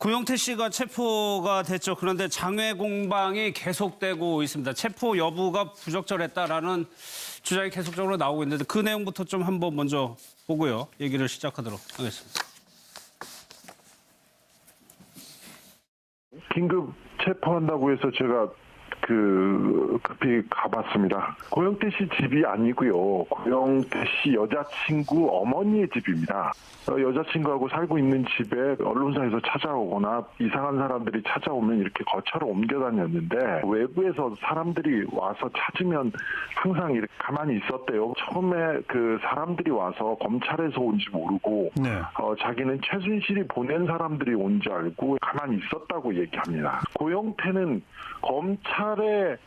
고영태 씨가 체포가 됐죠. 그런데 장외 공방이 계속되고 있습니다. 체포 여부가 부적절했다라는 주장이 계속적으로 나오고 있는데 그 내용부터 좀 한번 먼저 보고요. 얘기를 시작하도록 하겠습니다. 긴급 체포한다고 해서 제가 급히 가봤습니다. 고영태 씨 집이 아니고요. 고영태 씨 여자친구 어머니의 집입니다. 여자친구하고 살고 있는 집에 언론사에서 찾아오거나 이상한 사람들이 찾아오면 이렇게 거처로 옮겨 다녔는데 외부에서 사람들이 와서 찾으면 항상 이렇게 가만히 있었대요. 처음에 그 사람들이 와서 검찰에서 온지 모르고 자기는 최순실이 보낸 사람들이 온 줄 알고 가만히 있었다고 얘기합니다. 고영태는 검찰에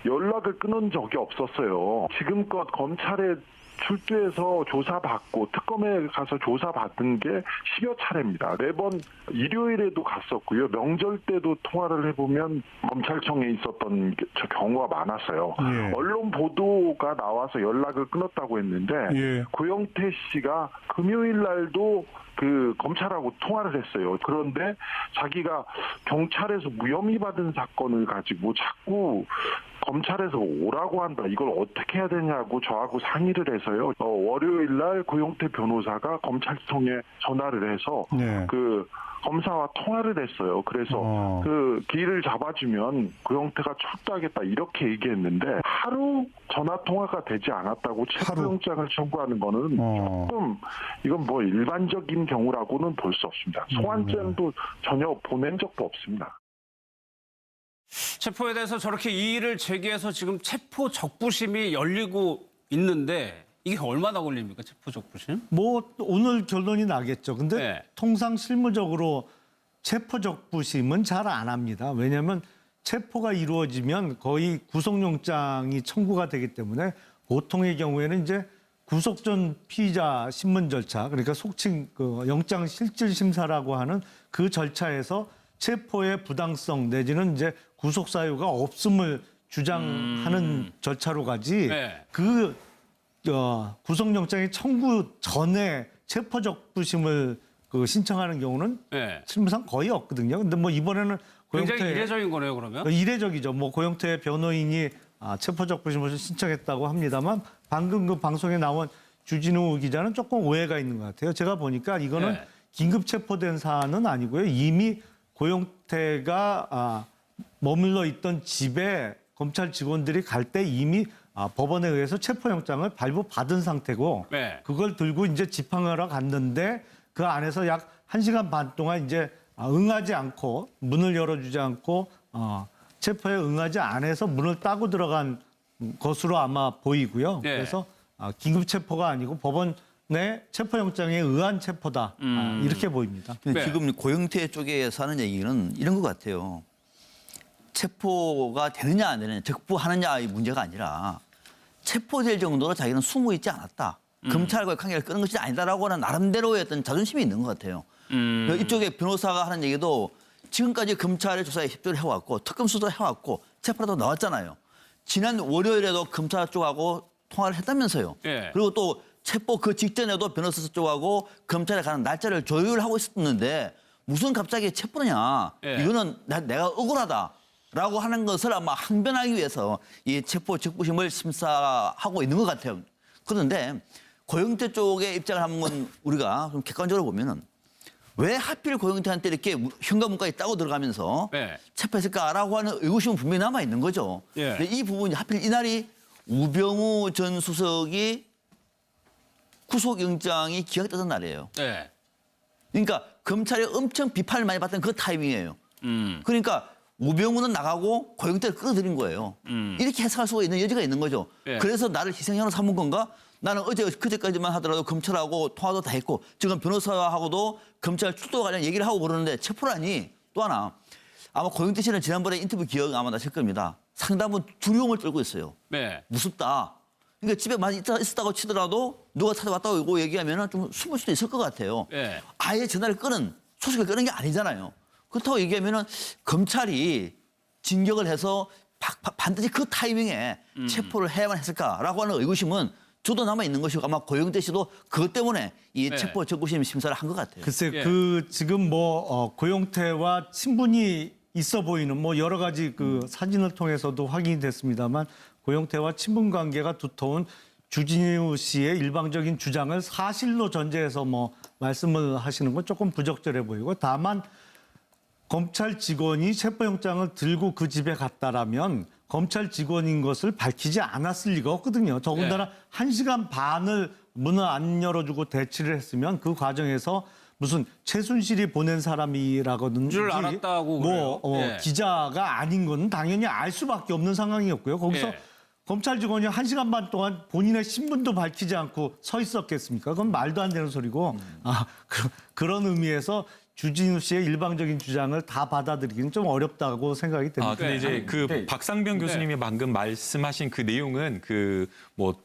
연락을 끊은 적이 없었어요. 지금껏 검찰에 출두해서 조사받고 특검에 가서 조사받은 게 10여 차례입니다. 매번 일요일에도 갔었고요. 명절 때도 통화를 해보면 검찰청에 있었던 경우가 많았어요. 언론 보도가 나와서 연락을 끊었다고 했는데 고영태 씨가 금요일 날도 검찰하고 통화를 했어요. 그런데 자기가 경찰에서 무혐의 받은 사건을 가지고 자꾸 검찰에서 오라고 한다. 이걸 어떻게 해야 되냐고 저하고 상의를 해서요. 월요일 날 고영태 변호사가 검찰청에 전화를 해서 검사와 통화를 했어요. 그래서 길을 잡아주면 고영태가 출두하겠다 이렇게 얘기했는데 하루 전화 통화가 되지 않았다고 체포영장을 청구하는 거는 조금 이건 뭐 일반적인 경우라고는 볼 수 없습니다. 소환장도 전혀 보낸 적도 없습니다. 체포에 대해서 저렇게 이의를 제기해서 지금 체포 적부심이 열리고 있는데 이게 얼마나 걸립니까? 체포 적부심? 뭐 오늘 결론이 나겠죠. 근데 통상 실무적으로 체포 적부심은 잘 안 합니다. 왜냐하면 체포가 이루어지면 거의 구속영장이 청구가 되기 때문에 보통의 경우에는 이제 구속 전 피의자 신문 절차, 그러니까 속칭 영장 실질 심사라고 하는 그 절차에서 체포의 부당성 내지는 이제 구속 사유가 없음을 주장하는 절차로 가지 구속영장의 청구 전에 체포적부심을 신청하는 경우는 실무상 거의 없거든요. 근데 뭐 이번에는 굉장히 이례적인 거네요, 그러면? 이례적이죠. 뭐 고영태 변호인이 체포적부심을 신청했다고 합니다만 방금 그 방송에 나온 주진우 기자는 조금 오해가 있는 것 같아요. 제가 보니까 이거는 긴급 체포된 사안은 아니고요. 이미 고영태가 머물러 있던 집에 검찰 직원들이 갈 때 이미 법원에 의해서 체포영장을 발부받은 상태고 그걸 들고 이제 집행하러 갔는데 그 안에서 약 1시간 반 동안 이제 응하지 않고 문을 열어주지 않고 체포에 응하지 않아서 문을 따고 들어간 것으로 아마 보이고요. 그래서 긴급 체포가 아니고 법원 내 체포영장에 의한 체포다. 이렇게 보입니다. 지금 고영태 쪽에서 하는 얘기는 이런 것 같아요. 체포가 되느냐 안 되느냐, 적부하느냐의 문제가 아니라 체포될 정도로 자기는 숨어 있지 않았다. 검찰과의 관계를 끊은 것이 아니다라고 하는 나름대로의 어떤 자존심이 있는 것 같아요. 이쪽에 변호사가 하는 얘기도 지금까지 검찰의 조사에 협조를 해왔고 특검 수사도 해왔고 체포라도 나왔잖아요. 지난 월요일에도 검사 쪽하고 통화를 했다면서요. 그리고 또 체포 그 직전에도 변호사 쪽하고 검찰에 가는 날짜를 조율하고 있었는데 무슨 갑자기 체포냐. 이거는 내가 억울하다라고 하는 것을 아마 항변하기 위해서 이 체포 적부심을 심사하고 있는 것 같아요. 그런데 고영태 쪽의 입장을 한번 우리가 좀 객관적으로 보면은 왜 하필 고영태한테 이렇게 현관문까지 따고 들어가면서 체포했을까라고 하는 의구심은 분명히 남아 있는 거죠. 근데 이 부분이 하필 이날이 우병우 전 수석이 구속영장이 기각되던 날이에요. 그러니까 검찰이 엄청 비판을 많이 받던 그 타이밍이에요. 그러니까 우병우는 나가고 고영태를 끌어들인 거예요. 이렇게 해석할 수가 있는 여지가 있는 거죠. 그래서 나를 희생양으로 삼은 건가? 나는 그제까지만 하더라도 검찰하고 통화도 다 했고 지금 변호사하고도 검찰 출두 관련 얘기를 하고 그러는데 체포라니. 또 하나 아마 고영태 씨는 지난번에 인터뷰 기억 아마 나실 겁니다. 상당분 두려움을 떨고 있어요. 무섭다. 그러니까 집에 많이 있었다고 치더라도 누가 찾아왔다고 얘기하면 좀 숨을 수도 있을 것 같아요. 아예 전화를 소식을 끄는 게 아니잖아요. 그렇다고 얘기하면은 검찰이 진격을 해서 반드시 그 타이밍에 체포를 해야만 했을까라고 하는 의구심은 저도 남아 있는 것이고 아마 고영태 씨도 그것 때문에 이 네. 체포 적부심 심사를 한 것 같아요. 글쎄 예. 그 지금 고영태와 친분이 있어 보이는 뭐 여러 가지 그 사진을 통해서도 확인이 됐습니다만 고영태와 친분 관계가 두터운 주진우 씨의 일방적인 주장을 사실로 전제해서 뭐 말씀을 하시는 건 조금 부적절해 보이고 다만 검찰 직원이 체포영장을 들고 그 집에 갔다라면 검찰 직원인 것을 밝히지 않았을 리가 없거든요. 더군다나 1시간 반을 문을 안 열어주고 대치를 했으면 그 과정에서 무슨 최순실이 보낸 사람이라거든지 줄 알았다고 뭐 그래요. 예. 기자가 아닌 건 당연히 알 수밖에 없는 상황이었고요. 거기서 예. 검찰 직원이 1시간 반 동안 본인의 신분도 밝히지 않고 서 있었겠습니까? 그건 말도 안 되는 소리고 그런 의미에서 주진우 씨의 일방적인 주장을 다 받아들이기는 좀 어렵다고 생각이 됩니다. 아, 근데 네. 이제 그 네. 박상병 교수님이 방금 말씀하신 그 내용은 그 뭐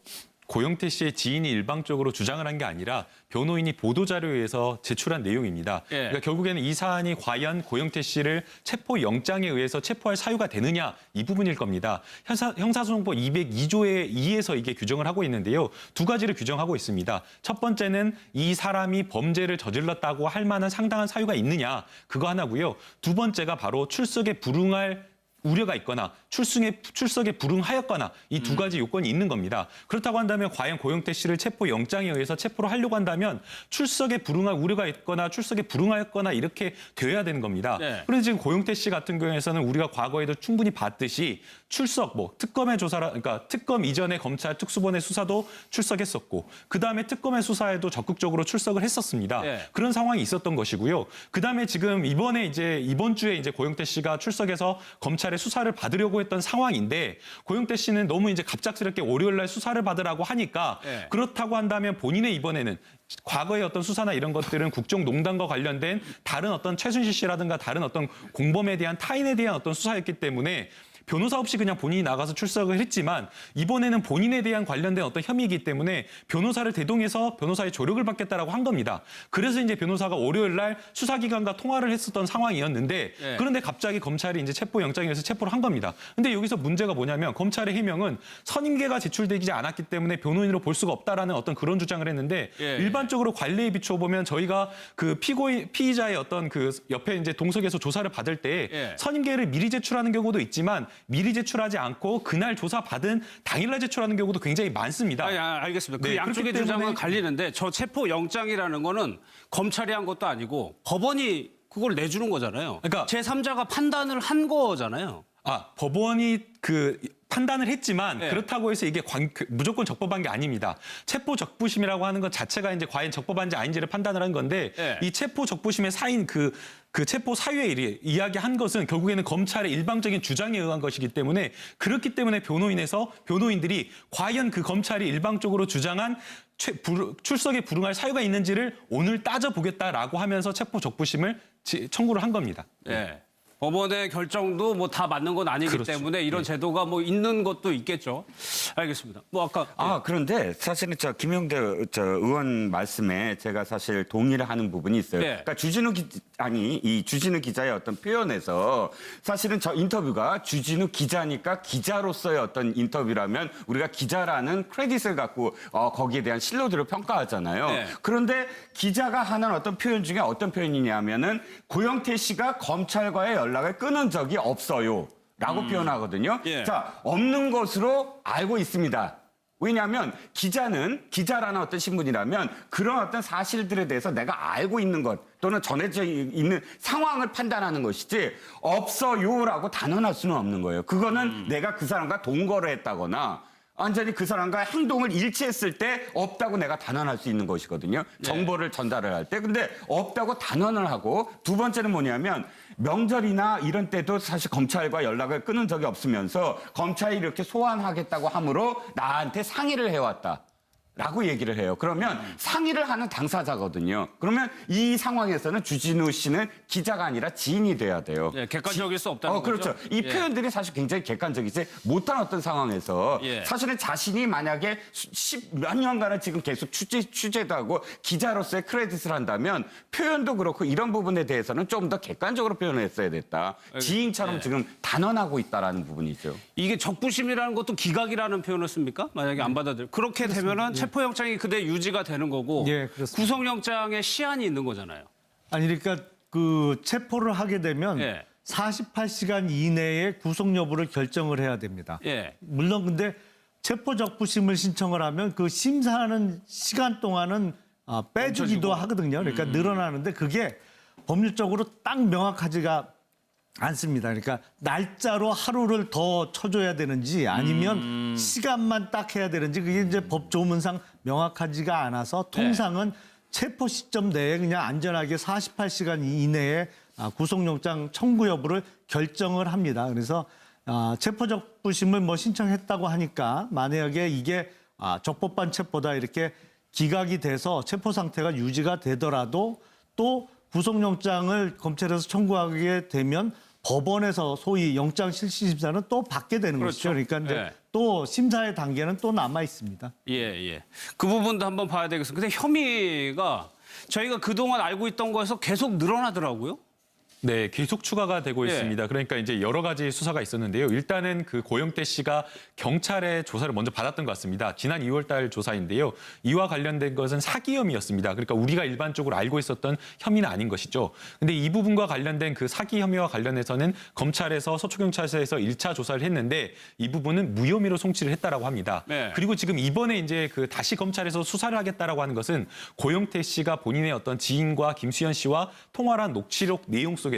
고영태 씨의 지인이 일방적으로 주장을 한 게 아니라 변호인이 보도자료에 의해서 제출한 내용입니다. 예. 그러니까 결국에는 이 사안이 과연 고영태 씨를 체포영장에 의해서 체포할 사유가 되느냐 이 부분일 겁니다. 형사소송법 202조에 2에서 이게 규정을 하고 있는데요. 두 가지를 규정하고 있습니다. 첫 번째는 이 사람이 범죄를 저질렀다고 할 만한 상당한 사유가 있느냐 그거 하나고요. 두 번째가 바로 출석에 불응할 우려가 있거나 출석에 불응하였거나 이 두 가지 요건이 있는 겁니다. 그렇다고 한다면 과연 고영태 씨를 체포영장에 의해서 체포를 하려고 한다면 출석에 불응할 우려가 있거나 출석에 불응하였거나 이렇게 되어야 되는 겁니다. 네. 그런데 지금 고영태 씨 같은 경우에는 우리가 과거에도 충분히 봤듯이 출석, 뭐 특검의 조사라, 그러니까 특검 이전에 검찰 특수본의 수사도 출석했었고, 그 다음에 특검의 수사에도 적극적으로 출석을 했었습니다. 네. 그런 상황이 있었던 것이고요. 그 다음에 지금 이번 주에 이제 고영태 씨가 출석해서 검찰의 수사를 받으려고 했던 상황인데, 고영태 씨는 너무 이제 갑작스럽게 월요일날 수사를 받으라고 하니까 네. 그렇다고 한다면 본인의 이번에는 과거의 어떤 수사나 이런 것들은 국정농단과 관련된 다른 어떤 최순실 씨라든가 다른 어떤 공범에 대한 타인에 대한 어떤 수사였기 때문에 변호사 없이 그냥 본인이 나가서 출석을 했지만 이번에는 본인에 대한 관련된 어떤 혐의이기 때문에 변호사를 대동해서 변호사의 조력을 받겠다라고 한 겁니다. 그래서 이제 변호사가 월요일 날 수사기관과 통화를 했었던 상황이었는데 예. 그런데 갑자기 검찰이 이제 체포영장에서 체포를 한 겁니다. 근데 여기서 문제가 뭐냐면 검찰의 해명은 선임계가 제출되지 않았기 때문에 변호인으로 볼 수가 없다라는 어떤 그런 주장을 했는데 예. 일반적으로 관례에 비추어 보면 저희가 그 피의자의 어떤 그 옆에 이제 동석에서 조사를 받을 때 예. 선임계를 미리 제출하는 경우도 있지만 미리 제출하지 않고 그날 조사 받은 당일날 제출하는 경우도 굉장히 많습니다. 알겠습니다. 그 네, 양쪽의 그렇기 주장은 때문에 갈리는데 저 체포영장이라는 거는 검찰이 한 것도 아니고 법원이 그걸 내주는 거잖아요. 그러니까 제3자가 판단을 한 거잖아요. 법원이 그 판단을 했지만 네. 그렇다고 해서 이게 무조건 적법한 게 아닙니다. 체포 적부심이라고 하는 것 자체가 이제 과연 적법한지 아닌지를 판단을 한 건데 네. 이 체포 적부심의 사인 그 체포 사유에 이야기한 것은 결국에는 검찰의 일방적인 주장에 의한 것이기 때문에 그렇기 때문에 변호인들이 과연 그 검찰이 일방적으로 주장한 출석에 불응할 사유가 있는지를 오늘 따져보겠다라고 하면서 체포 적부심을 청구를 한 겁니다. 네. 법원의 결정도 뭐 다 맞는 건 아니기 그렇죠. 때문에 이런 제도가 뭐 있는 것도 있겠죠. 알겠습니다. 뭐 아까 그런데 사실은 김영대 의원 말씀에 제가 사실 동의를 하는 부분이 있어요. 네. 그러니까 이 주진우 기자의 어떤 표현에서 사실은 저 인터뷰가 주진우 기자니까 기자로서의 어떤 인터뷰라면 우리가 기자라는 크레딧을 갖고 거기에 대한 신뢰도를 평가하잖아요. 네. 그런데 기자가 하는 어떤 표현 중에 어떤 표현이냐면은 고영태 씨가 검찰과의 연락을 끊은 적이 없어요. 라고 표현하거든요. 예. 자, 없는 것으로 알고 있습니다. 왜냐하면 기자라는 어떤 신분이라면 그런 어떤 사실들에 대해서 내가 알고 있는 것 또는 전해져 있는 상황을 판단하는 것이지 없어요라고 단언할 수는 없는 거예요. 그거는 내가 그 사람과 동거를 했다거나 완전히 그 사람과 행동을 일치했을 때 없다고 내가 단언할 수 있는 것이거든요. 정보를 전달을 할 때. 근데 없다고 단언을 하고 두 번째는 뭐냐면 명절이나 이런 때도 사실 검찰과 연락을 끊은 적이 없으면서 검찰이 이렇게 소환하겠다고 함으로 나한테 상의를 해왔다. 라고 얘기를 해요. 그러면 상의를 하는 당사자거든요. 그러면 이 상황에서는 주진우 씨는 기자가 아니라 지인이 돼야 돼요. 예, 객관적일 수 없다는 그렇죠. 거죠. 이 예. 표현들이 사실 굉장히 객관적이지 못한 어떤 상황에서 예. 사실은 자신이 만약에 10몇 년간을 지금 계속 취재도 하고 기자로서의 크레딧을 한다면 표현도 그렇고 이런 부분에 대해서는 좀 더 객관적으로 표현을 했어야 됐다. 지인처럼 예. 지금 단언하고 있다라는 부분이죠. 이게 적부심이라는 것도 기각이라는 표현을 씁니까? 만약에 안 받아들여. 그렇게 되면은 체포영장이 그대 유지가 되는 거고 예, 그렇습니다. 구속영장에 시한이 있는 거잖아요. 아니 그러니까 그 체포를 하게 되면 예. 48시간 이내에 구속 여부를 결정을 해야 됩니다. 예. 물론 근데 체포적부심을 신청을 하면 그 심사하는 시간 동안은 빼주기도 하거든요. 그러니까 늘어나는데 그게 법률적으로 딱 명확하지가 않습니다. 그러니까 날짜로 하루를 더 쳐줘야 되는지 아니면 시간만 딱 해야 되는지 그게 이제 법 조문상 명확하지가 않아서 통상은 체포 시점 내에 그냥 안전하게 48시간 이내에 구속영장 청구 여부를 결정을 합니다. 그래서 체포적부심을 뭐 신청했다고 하니까 만약에 이게 적법반 체포다 이렇게 기각이 돼서 체포 상태가 유지가 되더라도 또 구속영장을 검찰에서 청구하게 되면 법원에서 소위 영장 실시 심사는 또 받게 되는 그렇죠. 것이죠. 그러니까 이제 예. 또 심사의 단계는 또 남아 있습니다. 예, 예. 그 부분도 한번 봐야 되겠습니다. 근데 혐의가 저희가 그동안 알고 있던 거에서 계속 늘어나더라고요. 네, 계속 추가가 되고 예. 있습니다. 그러니까 이제 여러 가지 수사가 있었는데요. 일단은 그 고영태 씨가 경찰의 조사를 먼저 받았던 것 같습니다. 지난 2월 달 조사인데요. 이와 관련된 것은 사기 혐의였습니다. 그러니까 우리가 일반적으로 알고 있었던 혐의는 아닌 것이죠. 근데 이 부분과 관련된 그 사기 혐의와 관련해서는 검찰에서 서초경찰서에서 1차 조사를 했는데 이 부분은 무혐의로 송치를 했다라고 합니다. 네. 그리고 지금 이번에 이제 그 다시 검찰에서 수사를 하겠다라고 하는 것은 고영태 씨가 본인의 어떤 지인과 김수현 씨와 통화를 한 녹취록 내용 속에서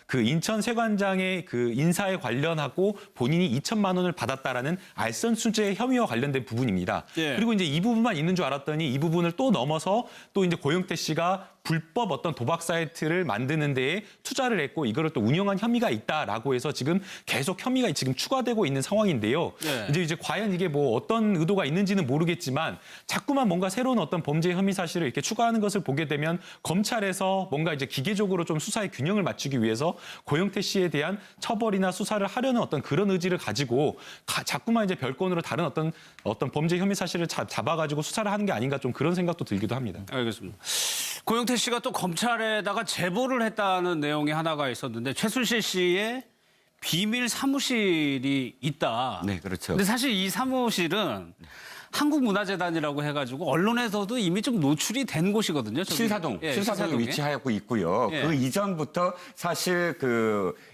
그 인천 세관장의 그 인사에 관련하고 본인이 2천만 원을 받았다라는 알선수재 혐의와 관련된 부분입니다. 예. 그리고 이제 이 부분만 있는 줄 알았더니 이 부분을 또 넘어서 또 이제 고영태 씨가 불법 어떤 도박 사이트를 만드는 데에 투자를 했고 이거를 또 운영한 혐의가 있다라고 해서 지금 계속 혐의가 지금 추가되고 있는 상황인데요. 예. 이제 과연 이게 뭐 어떤 의도가 있는지는 모르겠지만 자꾸만 뭔가 새로운 어떤 범죄 혐의 사실을 이렇게 추가하는 것을 보게 되면 검찰에서 뭔가 이제 기계적으로 좀 수사의 균형을 맞추기 위해서 고영태 씨에 대한 처벌이나 수사를 하려는 어떤 그런 의지를 가지고 자꾸만 이제 별건으로 다른 어떤 범죄 혐의 사실을 잡아가지고 수사를 하는 게 아닌가 좀 그런 생각도 들기도 합니다. 알겠습니다. 고영태 씨가 또 검찰에다가 제보를 했다는 내용이 하나가 있었는데 최순실 씨의 비밀 사무실이 있다. 네, 그렇죠. 근데 사실 이 사무실은 한국문화재단이라고 해가지고 언론에서도 이미 좀 노출이 된 곳이거든요. 저기. 신사동, 예, 신사동에 신사동에. 위치하고 있고요. 예. 그 이전부터 사실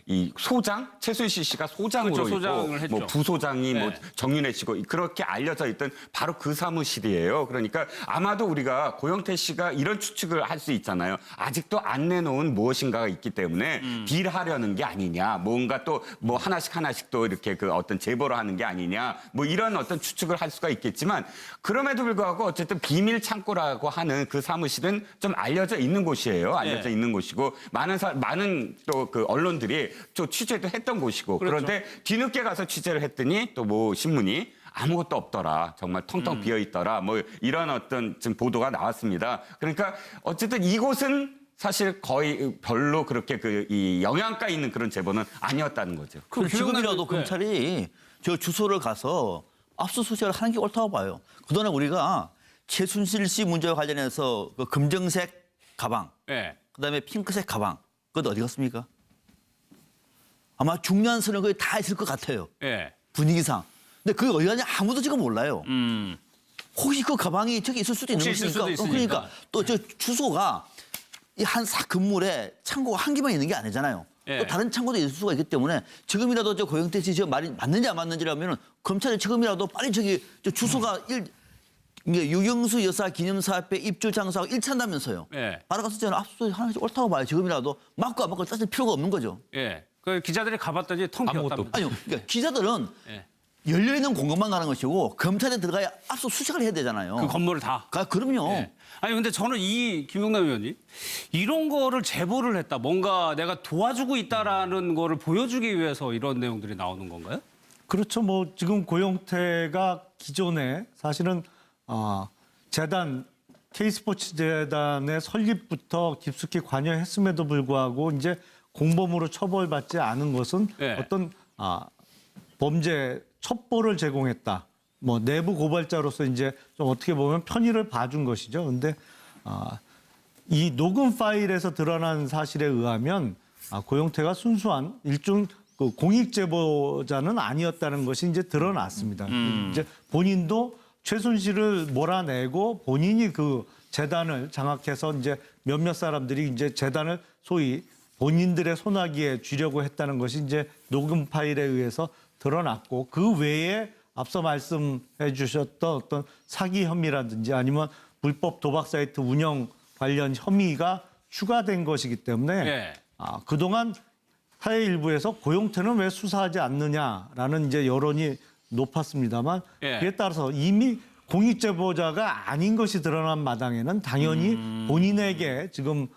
이 소장 최순실 씨가 소장으로 그렇죠, 있고 소장을 했죠. 뭐 부소장이 뭐 예. 정윤혜 씨고 그렇게 알려져 있던 바로 그 사무실이에요. 그러니까 아마도 우리가 고영태 씨가 이런 추측을 할 수 있잖아요. 아직도 안 내놓은 무엇인가가 있기 때문에 딜하려는 게 아니냐, 뭔가 또 뭐 하나씩 또 이렇게 그 어떤 제보를 하는 게 아니냐, 뭐 이런 어떤 추측을 할 수가 있겠지만 그럼에도 불구하고 어쨌든 비밀 창고라고 하는 그 사무실은 좀 알려져 있는 곳이에요. 알려져 예. 있는 곳이고 많은 또 그 언론들이 또 취재도 했던 곳이고 그렇죠. 그런데 뒤늦게 가서 취재를 했더니 또 뭐 신문이 아무것도 없더라. 정말 텅텅 비어 있더라. 뭐 이런 어떤 지금 보도가 나왔습니다. 그러니까 어쨌든 이곳은 사실 거의 별로 그렇게 이 영향가 있는 그런 제보는 아니었다는 거죠. 그럼 지금이라도 네. 검찰이 저 주소를 가서 압수수색을 하는 게 옳다고 봐요. 그동안 우리가 최순실 씨 문제와 관련해서 그 금정색 가방, 예. 그다음에 핑크색 가방, 그것 어디 갔습니까? 아마 중요한 서는 거기 다 있을 것 같아요. 예. 분위기상. 근데 그게 어디 갔냐 아무도 지금 몰라요. 혹시 그 가방이 저기 있을 수도 있는 혹시 있을 것이니까. 수도 있으니까. 그러니까 또 저 주소가 이 한 건물에 창고가 한 개만 있는 게 아니잖아요. 예. 또 다른 창고도 있을 수가 있기 때문에 지금이라도 저 고영태 씨 저 말이 맞는지 안 맞는지라면은 검찰이 지금이라도 빨리 저기 저 주소가 이게 유경수 여사 기념사업회 입주 장소하고 일치한다면서요. 예. 바로 가서 저는 압수수색 하는 게 옳다고 봐요. 지금이라도 맞고 안 맞고 따질 필요가 없는 거죠. 예. 그 기자들이 가봤더니 텅 아무것도 비었답니다. 아니요. 그러니까 기자들은 예. 열려있는 공간만 가는 것이고 검찰에 들어가야 압수수색을 해야 되잖아요. 그 건물을 다. 그럼요. 예. 아니 근데 저는 김용남 의원님 이런 거를 제보를 했다. 뭔가 내가 도와주고 있다라는 거를 보여주기 위해서 이런 내용들이 나오는 건가요? 그렇죠. 뭐 지금 고영태가 기존에 사실은 재단 K스포츠 재단의 설립부터 깊숙이 관여했음에도 불구하고 이제 공범으로 처벌받지 않은 것은 네. 어떤 범죄 첩보를 제공했다. 뭐 내부 고발자로서 이제 좀 어떻게 보면 편의를 봐준 것이죠. 근데 이 녹음 파일에서 드러난 사실에 의하면 고영태가 순수한 일종 그 공익 제보자는 아니었다는 것이 이제 드러났습니다. 이제 본인도 최순실을 몰아내고 본인이 그 재단을 장악해서 이제 몇몇 사람들이 이제 재단을 소위 본인들의 손아귀에 쥐려고 했다는 것이 이제 녹음 파일에 의해서 드러났고 그 외에 앞서 말씀해 주셨던 어떤 사기 혐의라든지 아니면 불법 도박 사이트 운영 관련 혐의가 추가된 것이기 때문에 네. 그동안 사회 일부에서 고용태는 왜 수사하지 않느냐라는 이제 여론이 높았습니다만 예. 그에 따라서 이미 공익제보자가 아닌 것이 드러난 마당에는 당연히 본인에게 지금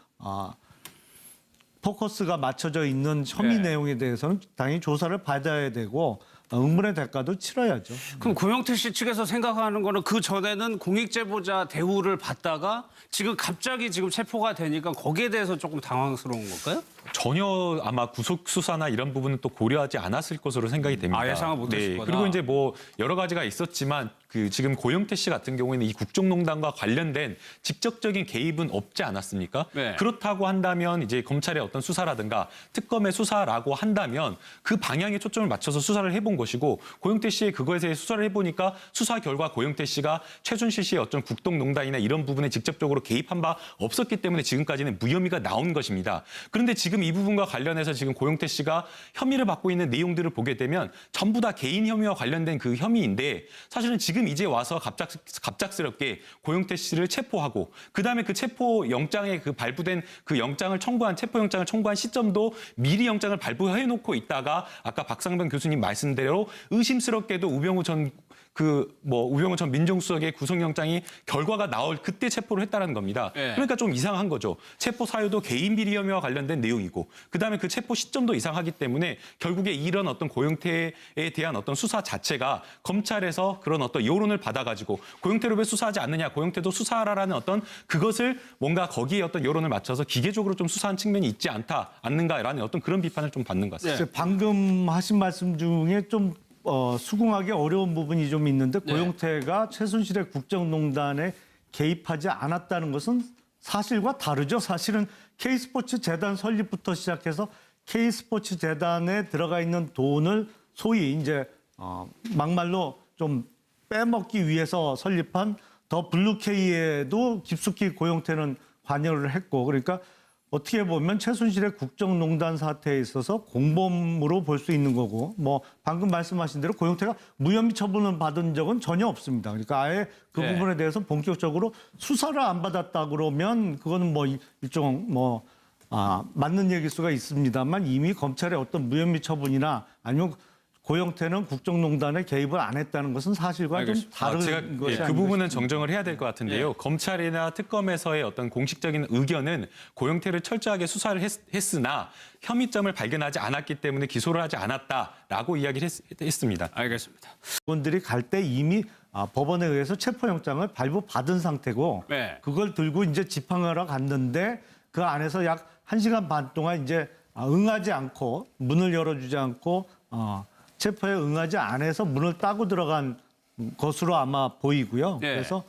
포커스가 맞춰져 있는 혐의 예. 내용에 대해서는 당연히 조사를 받아야 되고 응분의 대가도 치러야죠. 그럼 고영태 씨 측에서 생각하는 거는 그 전에는 공익제보자 대우를 받다가 지금 갑자기 지금 체포가 되니까 거기에 대해서 조금 당황스러운 걸까요? 전혀 아마 구속 수사나 이런 부분은 또 고려하지 않았을 것으로 생각이 됩니다. 예상을 못했을 거다. 그리고 이제 뭐 여러 가지가 있었지만 그 지금 고영태 씨 같은 경우에는 이 국정농단과 관련된 직접적인 개입은 없지 않았습니까? 네. 그렇다고 한다면 이제 검찰의 어떤 수사라든가 특검의 수사라고 한다면 그 방향에 초점을 맞춰서 수사를 해본 것이고 고영태 씨의 그거에 대해 수사를 해보니까 수사 결과 고영태 씨가 최순실 씨의 어떤 국정농단이나 이런 부분에 직접적으로 개입한 바 없었기 때문에 지금까지는 무혐의가 나온 것입니다. 그런데 지금 이 부분과 관련해서 지금 고영태 씨가 혐의를 받고 있는 내용들을 보게 되면 전부 다 개인 혐의와 관련된 그 혐의인데 사실은 지금 이제 와서 갑작스럽게 고영태 씨를 체포하고 그다음에 그 체포 영장에 그 발부된 그 영장을 청구한 체포 영장을 청구한 시점도 미리 영장을 발부해 놓고 있다가 아까 박상병 교수님 말씀대로 의심스럽게도 우병우 전 민정수석의 구속영장이 결과가 나올 그때 체포를 했다는 겁니다. 네. 그러니까 좀 이상한 거죠. 체포 사유도 개인 비리 혐의와 관련된 내용이고 그다음에 그 체포 시점도 이상하기 때문에 결국에 이런 어떤 고영태에 대한 어떤 수사 자체가 검찰에서 그런 어떤 여론을 받아가지고 고영태를 왜 수사하지 않느냐, 고영태도 수사하라라는 어떤 그것을 뭔가 거기에 어떤 여론을 맞춰서 기계적으로 좀 수사한 측면이 있지 않는가라는 어떤 그런 비판을 좀 받는 것 같습니다. 글쎄, 방금 하신 말씀 중에 좀 수긍하기 어려운 부분이 좀 있는데 고영태가 최순실의 국정농단에 개입하지 않았다는 것은 사실과 다르죠. 사실은 K스포츠 재단 설립부터 시작해서 K스포츠 재단에 들어가 있는 돈을 소위 이제 막말로 좀 빼먹기 위해서 설립한 더 블루K에도 깊숙이 고영태는 관여를 했고 그러니까 어떻게 보면 최순실의 국정농단 사태에 있어서 공범으로 볼 수 있는 거고 뭐 방금 말씀하신 대로 고영태가 무혐의 처분을 받은 적은 전혀 없습니다. 그러니까 아예 그 네. 부분에 대해서 본격적으로 수사를 안 받았다 그러면 그거는 뭐 일종 맞는 얘기일 수가 있습니다만 이미 검찰의 어떤 무혐의 처분이나 아니면 고영태는 국정농단에 개입을 안 했다는 것은 사실과 좀 다른 제가 것이 그 아닌가 부분은 싶습니다. 정정을 해야 될 것 같은데요. 검찰이나 특검에서의 어떤 공식적인 의견은 고영태를 철저하게 수사를 했으나 혐의점을 발견하지 않았기 때문에 기소를 하지 않았다라고 이야기를 했습니다. 알겠습니다. 직원들이 갈 때 이미 법원에 의해서 체포영장을 발부받은 상태고 네. 그걸 들고 이제 집행하러 갔는데 그 안에서 약 1시간 반 동안 이제 응하지 않고 문을 열어주지 않고 체포에 응하지 않아서 문을 따고 들어간 것으로 아마 보이고요. 네. 그래서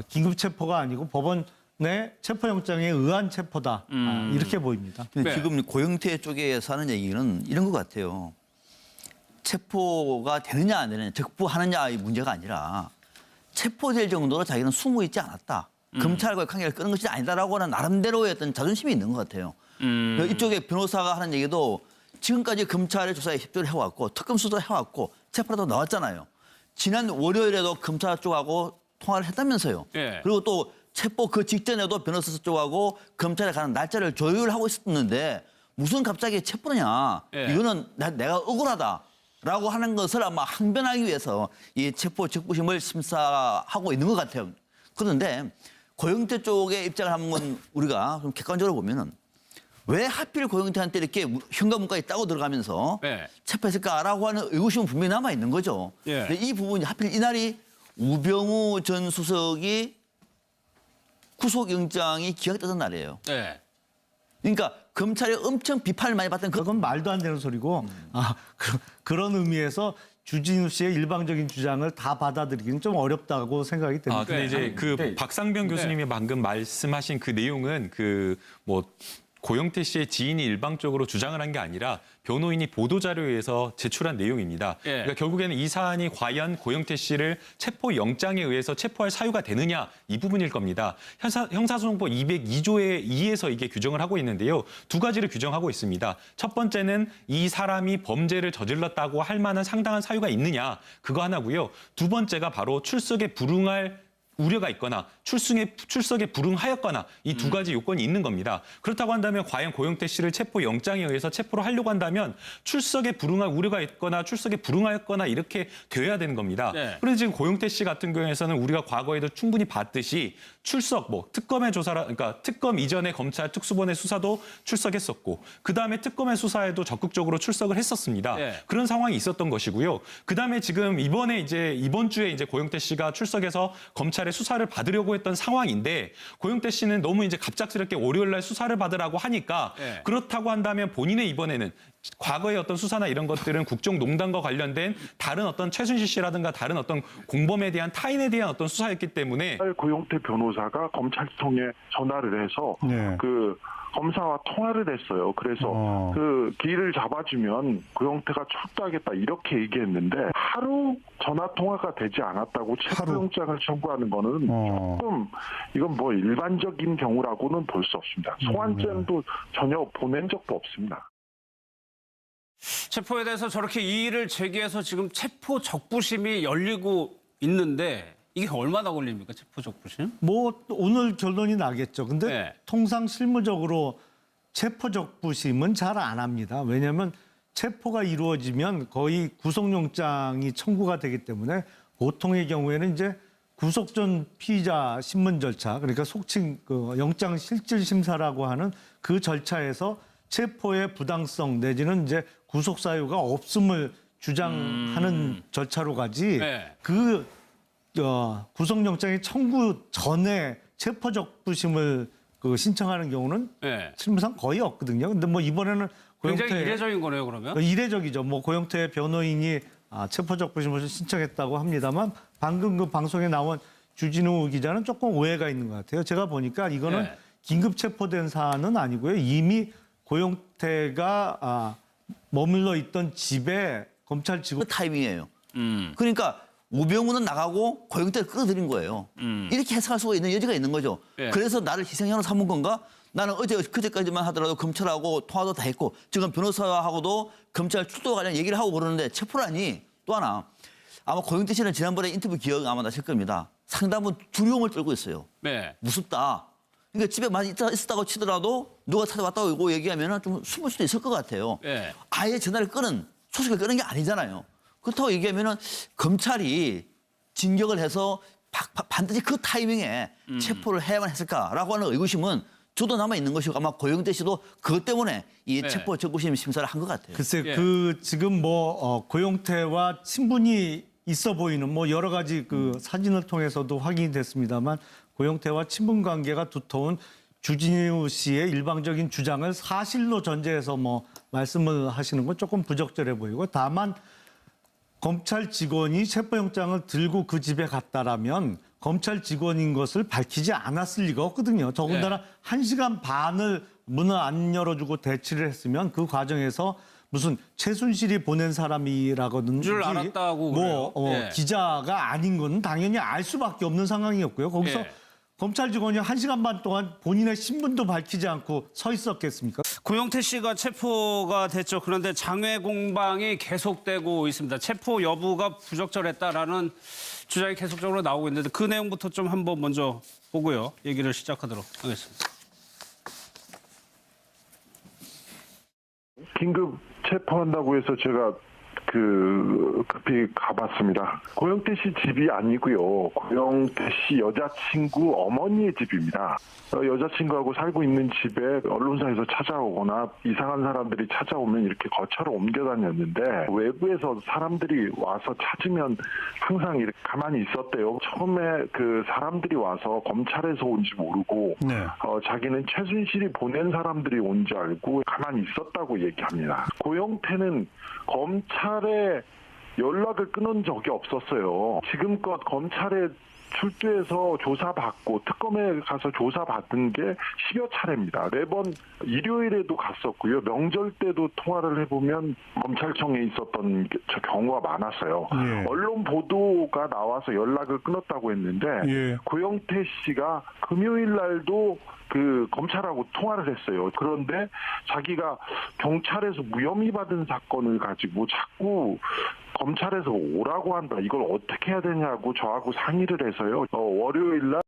긴급 체포가 아니고 법원의 체포영장에 의한 체포다 이렇게 보입니다. 근데 네. 지금 고영태 쪽에서 하는 얘기는 이런 것 같아요. 체포가 되느냐 안 되느냐, 적부하느냐의 문제가 아니라 체포될 정도로 자기는 숨어 있지 않았다. 검찰과의 관계를 끄는 것이 아니다라고 하는 나름대로의 어떤 자존심이 있는 것 같아요. 이쪽에 변호사가 하는 얘기도 지금까지 검찰의 조사에 협조를 해왔고 특검 수사도 해왔고 체포라도 나왔잖아요. 지난 월요일에도 검찰 쪽하고 통화를 했다면서요. 예. 그리고 또 체포 그 직전에도 변호사 쪽하고 검찰에 가는 날짜를 조율하고 있었는데 무슨 갑자기 체포냐. 예. 이거는 내가 억울하다라고 하는 것을 아마 항변하기 위해서 이 체포 적부심을 심사하고 있는 것 같아요. 그런데 고영태 쪽의 입장을 한번 우리가 좀 객관적으로 보면은 왜 하필 고영태한테 이렇게 현관문까지 따고 들어가면서 네. 체포했을까라고 하는 의구심은 분명히 남아 있는 거죠. 예. 근데 이 부분이 하필 이날이 우병우 전 수석이 구속영장이 기각되던 날이에요. 네. 그러니까 검찰이 엄청 비판을 많이 받던 그 그건 말도 안 되는 소리고 그런 의미에서 주진우 씨의 일방적인 주장을 다 받아들이기는 좀 어렵다고 생각이 됩니다. 근데 이제 그 네. 박상병 교수님이 방금 말씀하신 그 내용은 그 뭐 고영태 씨의 지인이 일방적으로 주장을 한 게 아니라 변호인이 보도자료에 의해서 제출한 내용입니다. 예. 그러니까 결국에는 이 사안이 과연 고영태 씨를 체포영장에 의해서 체포할 사유가 되느냐 이 부분일 겁니다. 형사소송법 202조에 2에서 이게 규정을 하고 있는데요. 두 가지를 규정하고 있습니다. 첫 번째는 이 사람이 범죄를 저질렀다고 할 만한 상당한 사유가 있느냐 그거 하나고요. 두 번째가 바로 출석에 불응할 우려가 있거나 출석에 불응하였거나 이 두 가지 요건이 있는 겁니다. 그렇다고 한다면 과연 고영태 씨를 체포영장에 의해서 체포를 하려고 한다면 출석에 불응할 우려가 있거나 출석에 불응하였거나 이렇게 되어야 되는 겁니다. 네. 그런데 지금 고영태 씨 같은 경우에는 우리가 과거에도 충분히 봤듯이 출석, 뭐 특검의 조사라, 그러니까 특검 이전에 검찰 특수본의 수사도 출석했었고, 그 다음에 특검의 수사에도 적극적으로 출석을 했었습니다. 네. 그런 상황이 있었던 것이고요. 그 다음에 지금 이번 주에 이제 고영태 씨가 출석해서 검찰의 수사를 받으려고 했던 상황인데, 고영태 씨는 너무 이제 갑작스럽게 월요일날 수사를 받으라고 하니까 네. 그렇다고 한다면 본인의 이번에는 과거의 어떤 수사나 이런 것들은 국정농단과 관련된 다른 어떤 최순실 씨라든가 다른 어떤 공범에 대한 타인에 대한 어떤 수사였기 때문에 고영태 변호사가 검찰청에 전화를 해서 네. 그 검사와 통화를 했어요. 그래서 그 길을 잡아주면 고영태가 출두하겠다 이렇게 얘기했는데 하루 전화 통화가 되지 않았다고 체포영장을 청구하는 거는 조금 이건 뭐 일반적인 경우라고는 볼 수 없습니다. 소환장도 전혀 보낸 적도 없습니다. 체포에 대해서 저렇게 이의를 제기해서 지금 체포 적부심이 열리고 있는데 이게 얼마나 걸립니까? 체포 적부심? 뭐 오늘 결론이 나겠죠. 근데 네. 통상 실무적으로 체포적부심은 잘 안 합니다. 왜냐하면 체포가 이루어지면 거의 구속영장이 청구가 되기 때문에 보통의 경우에는 이제 구속 전 피의자 신문 절차, 그러니까 속칭 그 영장 실질 심사라고 하는 그 절차에서 체포의 부당성 내지는 이제 구속 사유가 없음을 주장하는 절차로 가지 네. 그 구속영장의 청구 전에 체포적부심을 신청하는 경우는 네. 실무상 거의 없거든요. 근데 뭐 이번에는 굉장히 고영태 이례적인 거네요, 그러면. 이례적이죠. 뭐 고영태 변호인이 체포적부심을 신청했다고 합니다만 방금 그 방송에 나온 주진우 기자는 조금 오해가 있는 것 같아요. 제가 보니까 이거는 네. 긴급 체포된 사안은 아니고요. 이미 고영태가 머물러 있던 집에 검찰 직원 그 타이밍이에요. 그러니까 우병우는 나가고 고영태를 끌어들인 거예요. 이렇게 해석할 수가 있는 여지가 있는 거죠. 예. 그래서 나를 희생양으로 삼은 건가? 나는 그제까지만 하더라도 검찰하고 통화도 다 했고 지금 변호사하고도 검찰 출두 관련 얘기를 하고 그러는데 체포라니. 또 하나 아마 고영태 씨는 지난번에 인터뷰 기억 아마 나실 겁니다. 상당한 두려움을 떨고 있어요. 네. 무섭다. 그러니까 집에 많이 있었다고 치더라도 누가 찾아왔다고 얘기하면 좀 숨을 수도 있을 것 같아요. 네. 아예 전화를 소식을 끄는 게 아니잖아요. 그렇다고 얘기하면 검찰이 진격을 해서 반드시 그 타이밍에 체포를 해야만 했을까라고 하는 의구심은 저도 남아 있는 것이고 아마 고영태 씨도 그것 때문에 이 네. 체포 적부심 심사를 한 것 같아요. 글쎄 예. 그 지금 뭐 고영태와 친분이 있어 보이는 뭐 여러 가지 그 사진을 통해서도 확인이 됐습니다만 고영태와 친분 관계가 두터운 주진우 씨의 일방적인 주장을 사실로 전제해서 뭐 말씀을 하시는 건 조금 부적절해 보이고 다만 검찰 직원이 체포영장을 들고 그 집에 갔다라면 검찰 직원인 것을 밝히지 않았을 리가 없거든요. 더군다나 네. 1시간 반을 문을 안 열어주고 대치를 했으면 그 과정에서 무슨 최순실이 보낸 사람이라든지 줄 알았다고 뭐 그래요. 예. 기자가 아닌 건 당연히 알 수밖에 없는 상황이었고요. 거기서 예. 검찰 직원이 1시간 반 동안 본인의 신분도 밝히지 않고 서 있었겠습니까? 고영태 씨가 체포가 됐죠. 그런데 장외 공방이 계속되고 있습니다. 체포 여부가 부적절했다라는 주장이 계속적으로 나오고 있는데 그 내용부터 좀 한번 먼저 보고요. 얘기를 시작하도록 하겠습니다. 긴급 체포한다고 해서 제가 급히 가봤습니다. 고영태 씨 집이 아니고요. 고영태 씨 여자친구 어머니의 집입니다. 여자친구하고 살고 있는 집에 언론사에서 찾아오거나 이상한 사람들이 찾아오면 이렇게 거처로 옮겨 다녔는데 외부에서 사람들이 와서 찾으면 항상 이렇게 가만히 있었대요. 처음에 그 사람들이 와서 검찰에서 온지 모르고 네. 자기는 최순실이 보낸 사람들이 온 줄 알고 가만히 있었다고 얘기합니다. 고영태는 검찰에 연락을 끊은 적이 없었어요. 지금껏 검찰에 출두해서 조사받고 특검에 가서 조사받은 게 10여 차례입니다. 매번 일요일에도 갔었고요. 명절 때도 통화를 해보면 검찰청에 있었던 경우가 많았어요. 예. 언론 보도가 나와서 연락을 끊었다고 했는데 예. 고영태 씨가 금요일 날도 그 검찰하고 통화를 했어요. 그런데 자기가 경찰에서 무혐의 받은 사건을 가지고 자꾸 검찰에서 오라고 한다. 이걸 어떻게 해야 되냐고 저하고 상의를 해서요. 월요일 날